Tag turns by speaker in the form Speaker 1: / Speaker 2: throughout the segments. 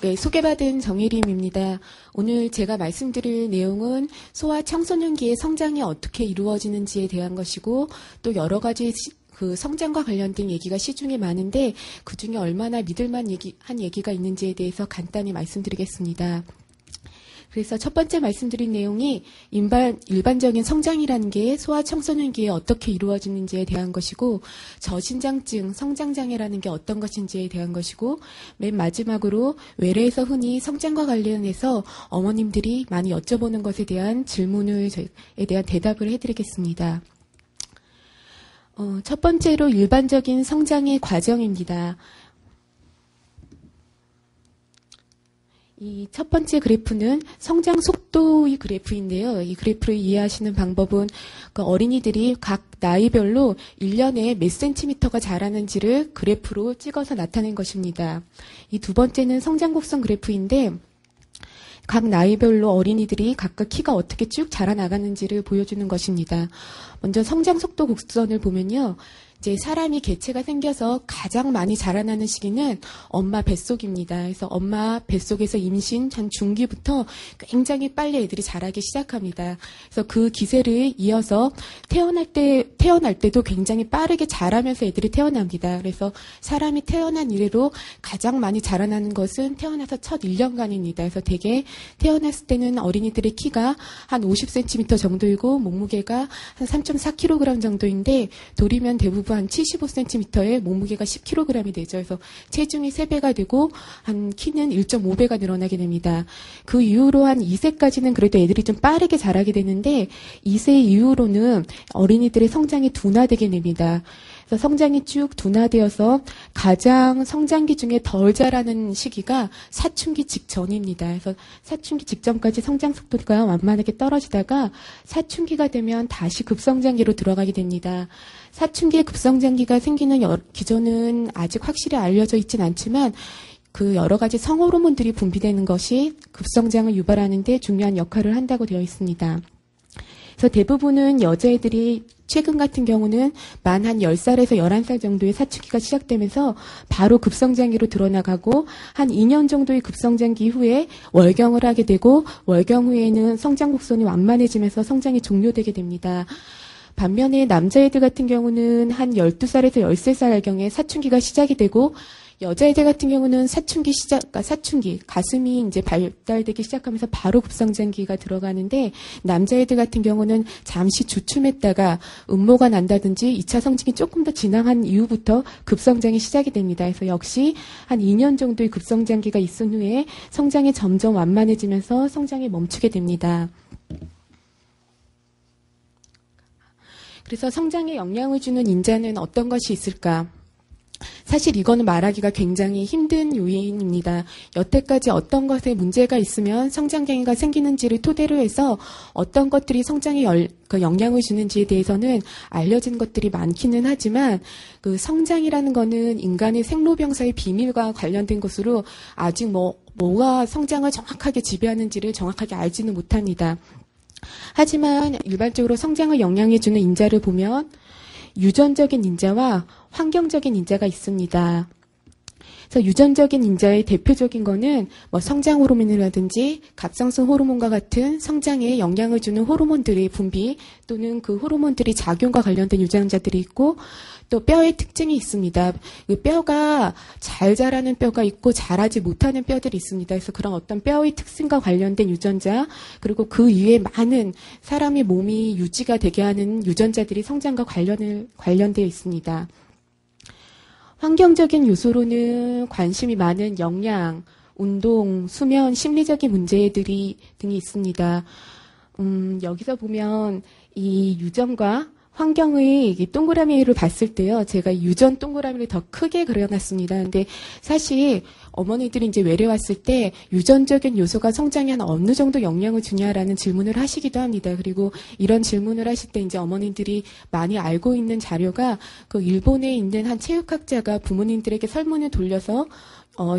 Speaker 1: 네, 소개받은 정혜림입니다. 오늘 제가 말씀드릴 내용은 소아 청소년기의 성장이 어떻게 이루어지는지에 대한 것이고 또 여러 가지 그 성장과 관련된 얘기가 시중에 많은데 그중에 얼마나 믿을만 한 얘기가 있는지에 대해서 간단히 말씀드리겠습니다. 그래서 첫 번째 말씀드린 내용이 일반적인 성장이라는 게 소아 청소년기에 어떻게 이루어지는지에 대한 것이고 저신장증, 성장장애라는 게 어떤 것인지에 대한 것이고 맨 마지막으로 외래에서 흔히 성장과 관련해서 어머님들이 많이 여쭤보는 것에 대한 질문에 대한 대답을 해드리겠습니다. 첫 번째로 일반적인 성장의 과정입니다. 이 첫 번째 그래프는 성장 속도의 그래프인데요. 이 그래프를 이해하시는 방법은 그 어린이들이 각 나이별로 1년에 몇 센티미터가 자라는지를 그래프로 찍어서 나타낸 것입니다. 이 두 번째는 성장 곡선 그래프인데 각 나이별로 어린이들이 각각 키가 어떻게 쭉 자라나가는지를 보여주는 것입니다. 먼저 성장 속도 곡선을 보면요. 이제 사람이 개체가 생겨서 가장 많이 자라나는 시기는 엄마 뱃속입니다. 그래서 엄마 뱃속에서 임신 한 중기부터 굉장히 빨리 애들이 자라기 시작합니다. 그래서 그 기세를 이어서 태어날 때도 굉장히 빠르게 자라면서 애들이 태어납니다. 그래서 사람이 태어난 이래로 가장 많이 자라나는 것은 태어나서 첫 1년간입니다. 그래서 대개 태어났을 때는 어린이들의 키가 한 50cm 정도이고 몸무게가 한 3.4kg 정도인데 돌이면 대부분 한 75cm에 몸무게가 10kg이 되죠. 그래서 체중이 3배가 되고 한 키는 1.5배가 늘어나게 됩니다. 그 이후로 한 2세까지는 그래도 애들이 좀 빠르게 자라게 되는데 2세 이후로는 어린이들의 성장이 둔화되게 됩니다. 그래서 성장이 쭉 둔화되어서 가장 성장기 중에 덜 자라는 시기가 사춘기 직전입니다. 그래서 사춘기 직전까지 성장 속도가 완만하게 떨어지다가 사춘기가 되면 다시 급성장기로 들어가게 됩니다. 사춘기에 급성장기가 생기는 기전은 아직 확실히 알려져 있진 않지만 그 여러 가지 성호르몬들이 분비되는 것이 급성장을 유발하는 데 중요한 역할을 한다고 되어 있습니다. 그래서 대부분은 여자애들이 최근 같은 경우는 만 한 10살에서 11살 정도의 사춘기가 시작되면서 바로 급성장기로 드러나가고 한 2년 정도의 급성장기 후에 월경을 하게 되고 월경 후에는 성장 곡선이 완만해지면서 성장이 종료되게 됩니다. 반면에 남자애들 같은 경우는 한 12살에서 13살경에 사춘기가 시작이 되고 여자애들 같은 경우는 사춘기, 가슴이 이제 발달되기 시작하면서 바로 급성장기가 들어가는데 남자애들 같은 경우는 잠시 주춤했다가 음모가 난다든지 2차 성징이 조금 더 지나간 이후부터 급성장이 시작이 됩니다. 그래서 역시 한 2년 정도의 급성장기가 있은 후에 성장이 점점 완만해지면서 성장이 멈추게 됩니다. 그래서 성장에 영향을 주는 인자는 어떤 것이 있을까? 사실 이거는 말하기가 굉장히 힘든 요인입니다. 여태까지 어떤 것에 문제가 있으면 성장장애가 생기는지를 토대로 해서 어떤 것들이 성장에 영향을 주는지에 대해서는 알려진 것들이 많기는 하지만 그 성장이라는 거는 인간의 생로병사의 비밀과 관련된 것으로 아직 뭐가 성장을 정확하게 지배하는지를 정확하게 알지는 못합니다. 하지만 일반적으로 성장을 영향해주는 인자를 보면 유전적인 인자와 환경적인 인자가 있습니다. 그래서 유전적인 인자의 대표적인 거는 성장 호르몬이라든지 갑상선 호르몬과 같은 성장에 영향을 주는 호르몬들의 분비 또는 그 호르몬들이 작용과 관련된 유전자들이 있고 또 뼈의 특징이 있습니다. 그 뼈가 잘 자라는 뼈가 있고 자라지 못하는 뼈들이 있습니다. 그래서 그런 어떤 뼈의 특징과 관련된 유전자 그리고 그 이외에 많은 사람의 몸이 유지가 되게 하는 유전자들이 성장과 관련되어 있습니다. 환경적인 요소로는 관심이 많은 영양, 운동, 수면, 심리적인 문제들이 등이 있습니다. 여기서 보면 이 유전과 환경의 동그라미를 봤을 때요. 제가 유전 동그라미를 더 크게 그려놨습니다. 근데 사실 어머니들이 이제 외래 왔을 때 유전적인 요소가 성장에 한 어느 정도 영향을 주냐라는 질문을 하시기도 합니다. 그리고 이런 질문을 하실 때 이제 어머니들이 많이 알고 있는 자료가 그 일본에 있는 한 체육학자가 부모님들에게 설문을 돌려서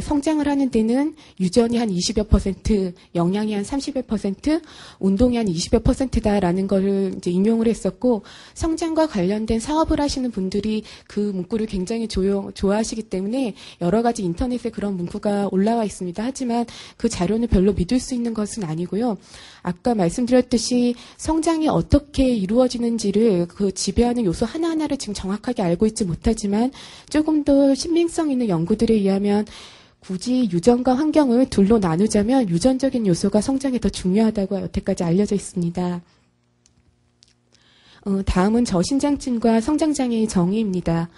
Speaker 1: 성장을 하는 데는 유전이 한 20여 %, 영양이 한 30여 %, 운동이 한 20여 %다라는 거를 이제 인용을 했었고, 성장과 관련된 사업을 하시는 분들이 그 문구를 굉장히 좋아하시기 때문에 여러 가지 인터넷에 그런 문구가 올라와 있습니다. 하지만 그 자료는 별로 믿을 수 있는 것은 아니고요. 아까 말씀드렸듯이 성장이 어떻게 이루어지는지를 그 지배하는 요소 하나하나를 지금 정확하게 알고 있지 못하지만 조금 더 신빙성 있는 연구들에 의하면 굳이 유전과 환경을 둘로 나누자면 유전적인 요소가 성장에 더 중요하다고 여태까지 알려져 있습니다. 다음은 저신장증과 성장장애의 정의입니다.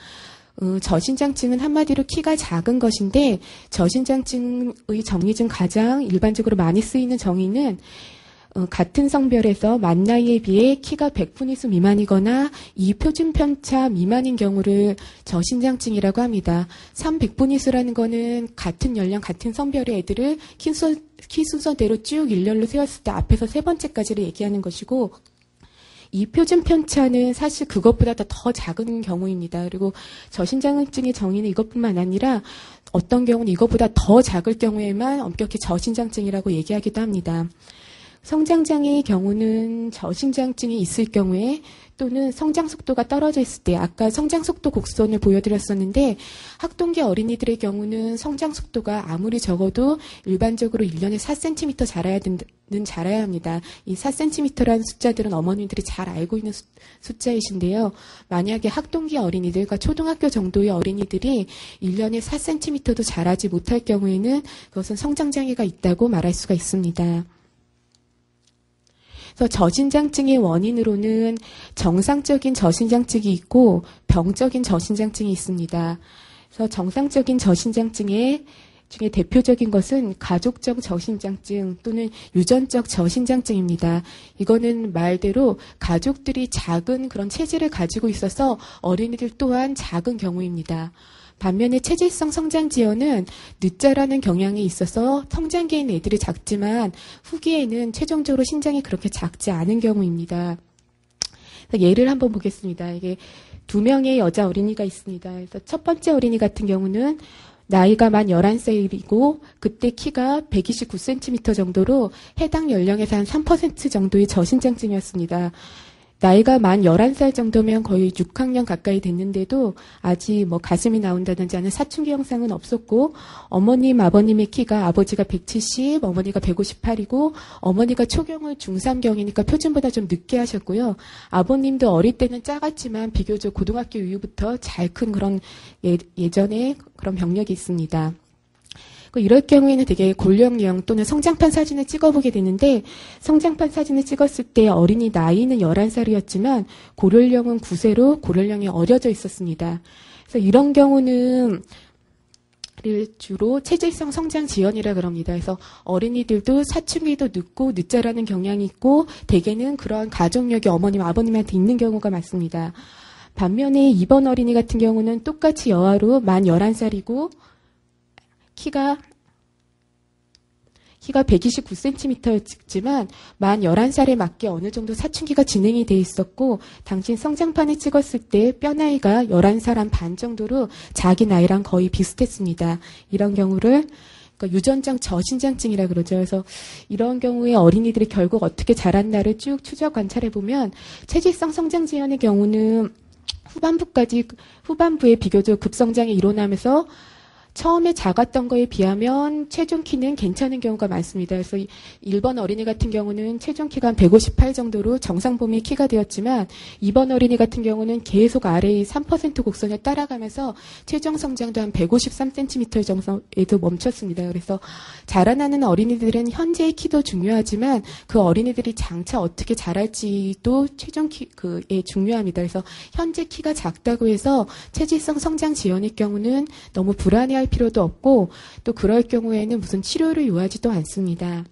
Speaker 1: 저신장증은 한마디로 키가 작은 것인데 저신장증의 정의 중 가장 일반적으로 많이 쓰이는 정의는 같은 성별에서 만 나이에 비해 키가 100분위수 미만이거나 이 표준 편차 미만인 경우를 저신장증이라고 합니다. 300분위수라는 거는 같은 연령, 같은 성별의 애들을 키 순서대로 쭉 일렬로 세웠을 때 앞에서 세 번째까지를 얘기하는 것이고, 이 표준 편차는 사실 그것보다 더 작은 경우입니다. 그리고 저신장증의 정의는 이것뿐만 아니라 어떤 경우는 이것보다 더 작을 경우에만 엄격히 저신장증이라고 얘기하기도 합니다. 성장장애의 경우는 저신장증이 있을 경우에 또는 성장 속도가 떨어져 있을 때, 아까 성장 속도 곡선을 보여드렸었는데 학동기 어린이들의 경우는 성장 속도가 아무리 적어도 일반적으로 1년에 4cm 자라야 합니다. 이 4cm라는 숫자들은 어머님들이 잘 알고 있는 숫자이신데요. 만약에 학동기 어린이들과 초등학교 정도의 어린이들이 1년에 4cm도 자라지 못할 경우에는 그것은 성장장애가 있다고 말할 수가 있습니다. 그래서 저신장증의 원인으로는 정상적인 저신장증이 있고 병적인 저신장증이 있습니다. 그래서 정상적인 저신장증의 중에 대표적인 것은 가족적 저신장증 또는 유전적 저신장증입니다. 이거는 말대로 가족들이 작은 그런 체질을 가지고 있어서 어린이들 또한 작은 경우입니다. 반면에 체질성 성장지연은 늦자라는 경향이 있어서 성장기에는 애들이 작지만 후기에는 최종적으로 신장이 그렇게 작지 않은 경우입니다. 예를 한번 보겠습니다. 이게 2명의 여자 어린이가 있습니다. 그래서 첫 번째 어린이 같은 경우는 나이가 만 11살이고 그때 키가 129cm 정도로 해당 연령에서 한 3% 정도의 저신장증이었습니다. 나이가 만 11살 정도면 거의 6학년 가까이 됐는데도 아직 가슴이 나온다든지 하는 사춘기 형상은 없었고, 어머님, 아버님의 키가 아버지가 170, 어머니가 158이고, 어머니가 초경을 중3경이니까 표준보다 좀 늦게 하셨고요. 아버님도 어릴 때는 작았지만 비교적 고등학교 이후부터 잘 큰 그런 예전에 그런 병력이 있습니다. 이럴 경우에는 되게 골령형 또는 성장판 사진을 찍어보게 되는데, 성장판 사진을 찍었을 때 어린이 나이는 11살이었지만 고령형은 9세로 고령형이 어려져 있었습니다. 그래서 이런 경우는 주로 체질성 성장 지연이라 그럽니다. 그래서 어린이들도 사춘기도 늦고 늦자라는 경향이 있고 대개는 그런 가족력이 어머님, 아버님한테 있는 경우가 많습니다. 반면에 이번 어린이 같은 경우는 똑같이 여아로 만 11살이고 키가 129cm였지만 만 11살에 맞게 어느 정도 사춘기가 진행이 돼 있었고 당신 성장판을 찍었을 때 뼈 나이가 11살 한 반 정도로 자기 나이랑 거의 비슷했습니다. 이런 경우를 유전적 저신장증이라 그러죠. 그래서 이런 경우에 어린이들이 결국 어떻게 자랐나를 쭉 추적 관찰해 보면 체질성 성장 지연의 경우는 후반부에 비교적 급성장이 일어나면서 처음에 작았던 거에 비하면 체중 키는 괜찮은 경우가 많습니다. 그래서 1번 어린이 같은 경우는 체중 키가 한 158 정도로 정상 범위의 키가 되었지만 2번 어린이 같은 경우는 계속 아래의 3% 곡선을 따라가면서 최종 성장도 한 153cm 정도에도 멈췄습니다. 그래서 자라나는 어린이들은 현재의 키도 중요하지만 그 어린이들이 장차 어떻게 자랄지도 최종 키에 중요합니다. 그래서 현재 키가 작다고 해서 체질성 성장 지연의 경우는 너무 불안해할 필요도 없고 또 그럴 경우에는 무슨 치료를 요하지도 않습니다.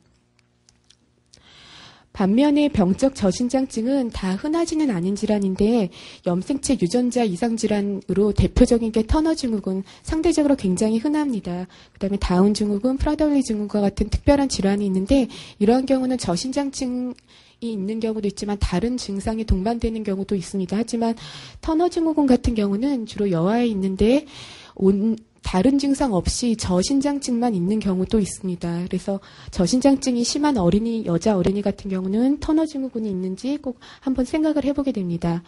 Speaker 1: 반면에 병적 저신장증은 다 흔하지는 않은 질환인데 염색체 유전자 이상 질환으로 대표적인 게 터너 증후군, 상대적으로 굉장히 흔합니다. 그다음에 다운 증후군, 프라더윌리 증후군과 같은 특별한 질환이 있는데 이러한 경우는 저신장증이 있는 경우도 있지만 다른 증상이 동반되는 경우도 있습니다. 하지만 터너 증후군 같은 경우는 주로 여아에 있는데 다른 증상 없이 저신장증만 있는 경우도 있습니다. 그래서 저신장증이 심한 여자 어린이 같은 경우는 터너 증후군이 있는지 꼭 한번 생각을 해보게 됩니다.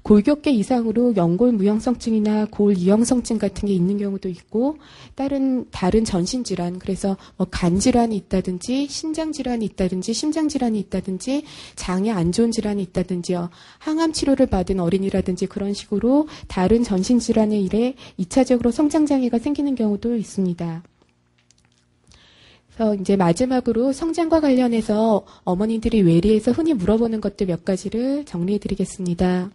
Speaker 1: 골격계 이상으로 연골 무형성증이나 골 이형성증 같은 게 있는 경우도 있고, 다른 전신 질환, 그래서 뭐 간 질환이 있다든지, 신장 질환이 있다든지, 심장 질환이 있다든지, 장에 안 좋은 질환이 있다든지요. 항암 치료를 받은 어린이라든지 그런 식으로 다른 전신 질환에 의해 2차적으로 성장 장애가 생기는 경우도 있습니다. 그래서 이제 마지막으로 성장과 관련해서 어머니들이 외래에서 흔히 물어보는 것들 몇 가지를 정리해 드리겠습니다.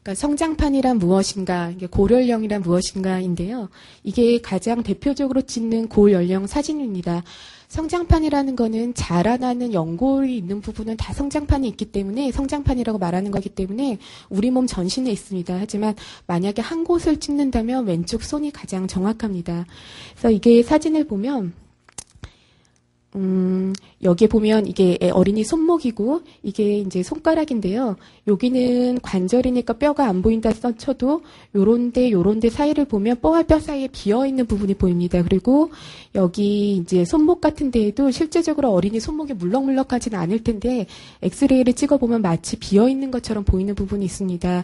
Speaker 1: 그러니까 성장판이란 무엇인가, 고연령이란 무엇인가인데요. 이게 가장 대표적으로 찍는 고연령 사진입니다. 성장판이라는 거는 자라나는 연골이 있는 부분은 다 성장판이 있기 때문에 성장판이라고 말하는 거기 때문에 우리 몸 전신에 있습니다. 하지만 만약에 한 곳을 찍는다면 왼쪽 손이 가장 정확합니다. 그래서 이게 사진을 보면 여기에 보면 이게 어린이 손목이고 이게 이제 손가락인데요. 여기는 관절이니까 뼈가 안 보인다 쳐도 요런데 사이를 보면 뼈와 뼈 사이에 비어있는 부분이 보입니다. 그리고 여기 이제 손목 같은 데에도 실제적으로 어린이 손목이 물렁물렁하지는 않을 텐데 엑스레이를 찍어보면 마치 비어있는 것처럼 보이는 부분이 있습니다.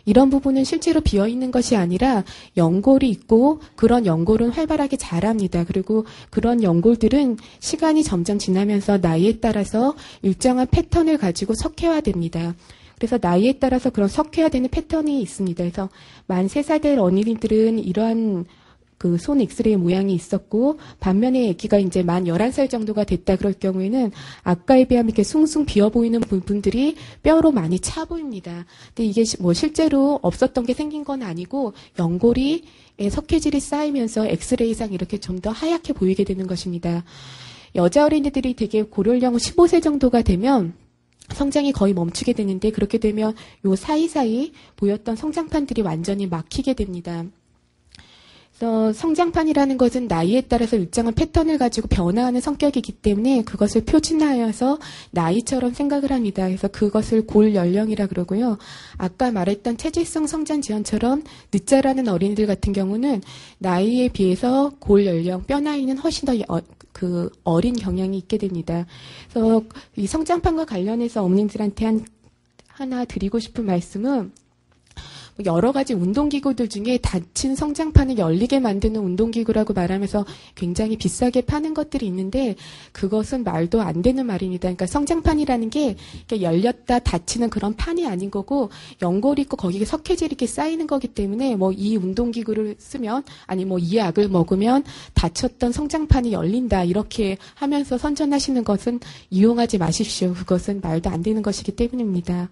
Speaker 1: 이런 부분은 실제로 비어있는 것이 아니라 연골이 있고 그런 연골은 활발하게 자랍니다. 그리고 그런 연골들은 시간이 점점 지나면서 나이에 따라서 일정한 패턴을 가지고 석회화됩니다. 그래서 나이에 따라서 그런 석회화되는 패턴이 있습니다. 그래서 만 3살 된 어린이들은 이러한 그 손 엑스레이 모양이 있었고 반면에 아기가 이제 만 11살 정도가 됐다 그럴 경우에는 아까에 비하면 이렇게 숭숭 비어 보이는 부분들이 뼈로 많이 차 보입니다. 근데 이게 뭐 실제로 없었던 게 생긴 건 아니고 연골이 석회질이 쌓이면서 엑스레이상 이렇게 좀 더 하얗게 보이게 되는 것입니다. 여자 어린이들이 되게 고연령 15세 정도가 되면 성장이 거의 멈추게 되는데 그렇게 되면 요 사이사이 보였던 성장판들이 완전히 막히게 됩니다. 그래서 성장판이라는 것은 나이에 따라서 일정한 패턴을 가지고 변화하는 성격이기 때문에 그것을 표준화하여서 나이처럼 생각을 합니다. 그래서 그것을 골연령이라 그러고요. 아까 말했던 체질성 성장 지연처럼 늦자라는 어린이들 같은 경우는 나이에 비해서 골연령, 뼈 나이는 훨씬 더 어린 경향이 있게 됩니다. 그래서 이 성장판과 관련해서 어머님들한테 하나 드리고 싶은 말씀은 여러 가지 운동기구들 중에 닫힌 성장판을 열리게 만드는 운동기구라고 말하면서 굉장히 비싸게 파는 것들이 있는데 그것은 말도 안 되는 말입니다. 그러니까 성장판이라는 게 열렸다 닫히는 그런 판이 아닌 거고 연골이 있고 거기에 석회질이 이렇게 쌓이는 거기 때문에 뭐 이 운동기구를 쓰면 아니 뭐 이 약을 먹으면 닫혔던 성장판이 열린다 이렇게 하면서 선전하시는 것은 이용하지 마십시오. 그것은 말도 안 되는 것이기 때문입니다.